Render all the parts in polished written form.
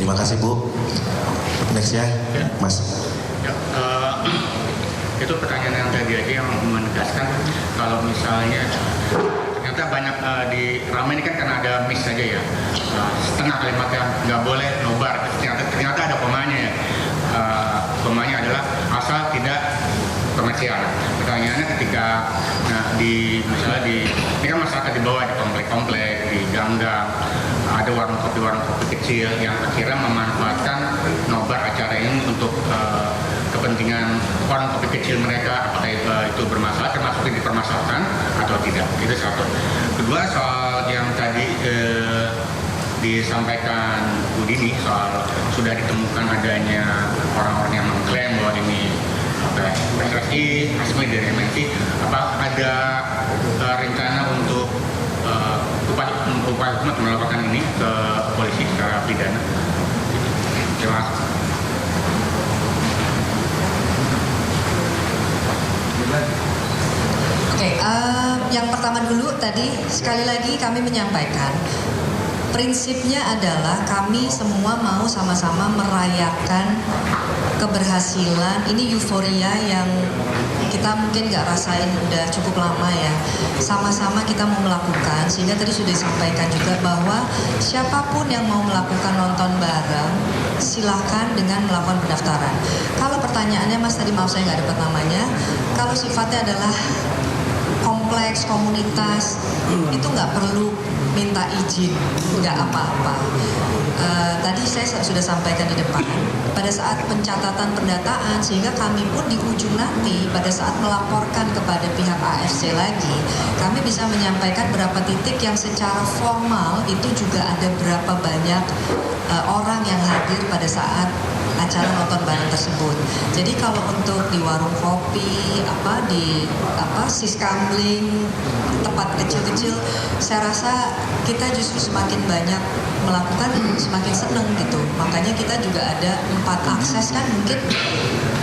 Terima kasih Bu. Next ya, Mas. Ya, itu pertanyaan yang tadi aja yang menegaskan kalau misalnya ternyata banyak di ramai ini kan karena ada miss saja ya, setengah kalimatnya nggak boleh nobar, ternyata ada komanya ya. Komanya adalah asal tidak komersial. Pertanyaannya ketika misalnya ini kan masyarakat di bawah, di komplek-komplek, di gang-gang, ada warung kopi kecil yang akhirnya memanfaatkan nobar acara ini untuk kepentingan warung kopi kecil mereka, apakah itu bermasalah, termasuk dipermasalahkan atau tidak. Itu satu. Kedua, soal yang tadi disampaikan Bu Dini soal sudah ditemukan adanya orang-orang yang mengklaim bahwa ini PSSI, resmi dari MNC, apa ada rencana untuk upaya hukum melaporkan ini ke polisi secara pidana? Terima kasih. Oke, yang pertama dulu tadi sekali lagi kami menyampaikan prinsipnya adalah kami semua mau sama-sama merayakan keberhasilan. Ini euforia yang kita mungkin nggak rasain udah cukup lama ya. Sama-sama kita mau melakukan, sehingga tadi sudah disampaikan juga bahwa siapapun yang mau melakukan nonton bareng, silahkan dengan melakukan pendaftaran. Kalau pertanyaannya Mas tadi maaf saya nggak dapat namanya, kalau sifatnya adalah kompleks, komunitas, itu nggak perlu minta izin, nggak apa-apa. Tadi saya sudah sampaikan di depan, pada saat pencatatan pendataan, sehingga kami pun di ujung nanti, pada saat melaporkan kepada pihak AFC lagi, kami bisa menyampaikan berapa titik yang secara formal itu juga ada berapa banyak orang yang hadir pada saat acara nonton bareng tersebut. Jadi kalau untuk di warung kopi, di siskamling, tempat kecil-kecil, saya rasa kita justru semakin banyak melakukan, semakin seneng gitu. Makanya kita juga ada 4 akses kan, mungkin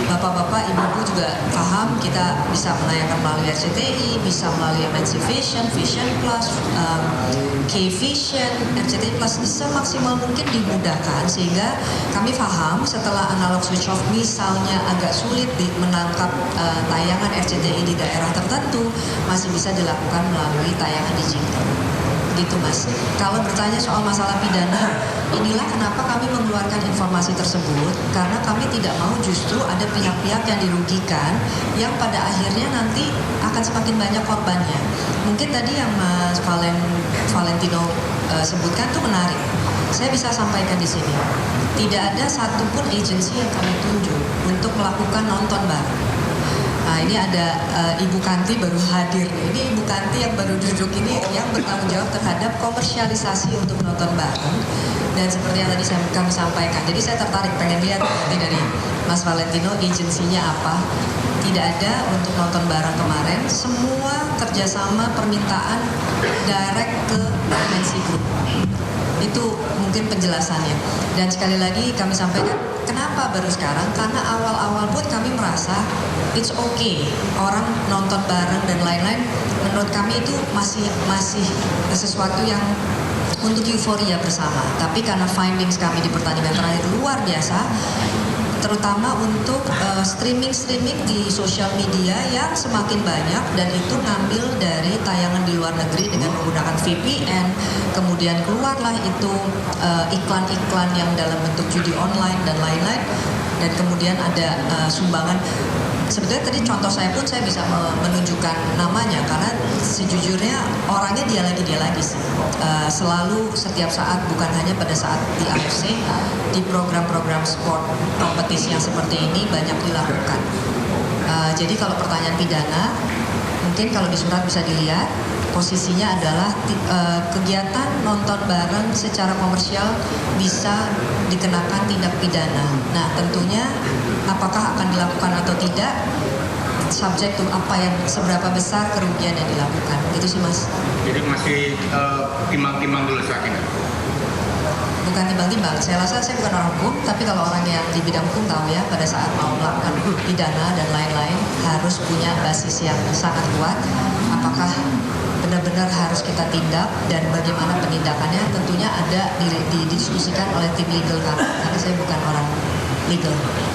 bapak-bapak, ibu-ibu juga paham kita bisa menayangkan melalui RCTI, bisa melalui MNC Vision, Vision Plus, K-Vision, RCTI Plus, semaksimal mungkin dimudahkan sehingga kami paham setelah analog switch off misalnya agak sulit menangkap tayangan RCTI di daerah tertentu, masih bisa dilakukan melalui tayangan digital. Gitu Mas. Kalau bertanya soal masalah pidana, inilah kenapa kami mengeluarkan informasi tersebut, karena kami tidak mau justru ada pihak-pihak yang dirugikan, yang pada akhirnya nanti akan semakin banyak korbannya. Mungkin tadi yang Mas Valentino sebutkan itu menarik. Saya bisa sampaikan di sini, tidak ada satupun agensi yang kami tunjuk untuk melakukan nonton bareng. Nah ini ada Ibu Kanti baru hadir. Ini Ibu Kanti yang baru duduk ini yang bertanggung jawab terhadap komersialisasi untuk nonton bareng. Dan seperti yang tadi kami sampaikan, jadi saya tertarik pengen lihat nanti dari Mas Valentino agensinya apa. Tidak ada untuk nonton bareng kemarin. Semua kerjasama permintaan direct ke MNC Group. Itu mungkin penjelasannya. Dan sekali lagi kami sampaikan, kenapa baru sekarang? Karena awal-awal pun kami merasa it's okay orang nonton bareng dan lain-lain. Menurut kami itu masih sesuatu yang untuk euforia bersama. Tapi karena findings kami di pertandingan terakhir luar biasa, terutama untuk streaming di sosial media yang semakin banyak, dan itu ngambil dari tayangan di luar negeri dengan menggunakan VPN, kemudian keluarlah itu iklan-iklan yang dalam bentuk judi online dan lain-lain, dan kemudian ada sumbangan. Sebetulnya tadi contoh saya pun saya bisa menunjukkan namanya, karena sejujurnya orangnya dia lagi sih. Selalu setiap saat, bukan hanya pada saat di AFC, di program-program sport kompetisi yang seperti ini banyak dilakukan. Jadi kalau pertanyaan pidana, mungkin kalau di surat bisa dilihat, posisinya adalah kegiatan nonton bareng secara komersial bisa dikenakan tindak pidana. Nah tentunya apakah akan dilakukan atau tidak, subjek to apa yang seberapa besar kerugian yang dilakukan. Gitu sih Mas. Jadi masih timbang-timbang dulu saat ini? Bukan timbang-timbang, saya rasa saya bukan orang hukum, tapi kalau orang yang di bidang hukum tahu ya, pada saat mau melakukan pidana dan lain-lain harus punya basis yang sangat kuat. Apakah benar-benar harus kita tindak dan bagaimana penindakannya tentunya ada didiskusikan oleh tim legal kami, karena saya bukan orang legal.